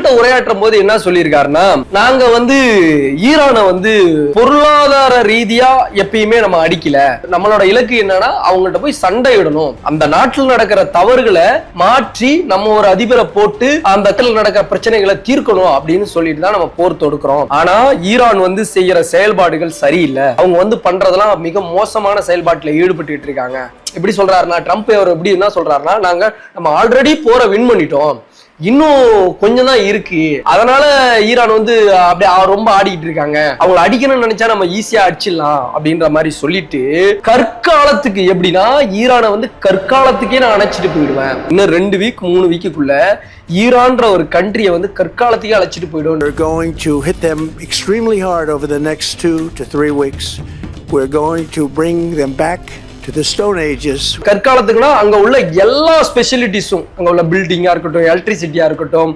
மக்கள்கிட்ட உரையாற்றும் போது என்ன சொல்லியிருக்காருன்னா, நாங்க வந்து ஈரானை வந்து பொருளாதார ரீதியா எப்பயுமே நம்ம அடிக்கல. நம்மளோட இலக்கு என்னன்னா அவங்கள்ட்ட போய் சண்டையிடணும், அந்த நாட்டில் நடக்கிற தவறுகளை மாற்றி நம்ம ஒரு அதிபரை போட்டு அந்த இடத்துல நடக்கிற பிரச்சனைகளை தீர்க்கணும் அப்படின்னு சொல்லிட்டு தான் நம்ம போர் தொடுக்கிறோம். ஆனா ஈரான் வந்து செய்யற செயல்பாடுகள் சரியில்லை. அவங்க வந்து பண்றதெல்லாம் மிக மோசமான செயல்பாட்டுல ஈடுபட்டு இருக்காங்க. எப்படி சொல்றாருன்னா, ட்ரம்ப் அவர் எப்படி என்ன சொல்றாருன்னா, நம்ம ஆல்ரெடி போற வின் பண்ணிட்டோம், இன்னும் கொஞ்சம் தான் இருக்கு, அதனால ஈரான் வந்து அப்படியே ரொம்ப ஆடிக்கிட்டு இருக்காங்க, அவங்களை அடிக்கணும்னு நினைச்சா நம்ம ஈஸியா அடிச்சிடலாம் அப்படின்ற மாதிரி சொல்லிட்டு, கற்காலத்துக்கு எப்படின்னா ஈரானை வந்து கற்காலத்துக்கே நான் அணைச்சிட்டு போயிடுவேன், இன்னும் 2 வீக் 3 வீக்குள்ள ஈரான்ற ஒரு கண்ட்ரியை வந்து கற்காலத்துக்கே அழைச்சிட்டு போயிடும். We're going to hit them extremely hard over the next 2 to 3 weeks. We're going to bring them back to the Stone Ages. கற்காலத்துக்குனா அங்க உள்ள எல்லா ஸ்பெஷலிட்டிஸும், அங்க உள்ள பில்டிங்கா இருக்கட்டும், எலக்ட்ரிசிட்டியா இருக்கட்டும்,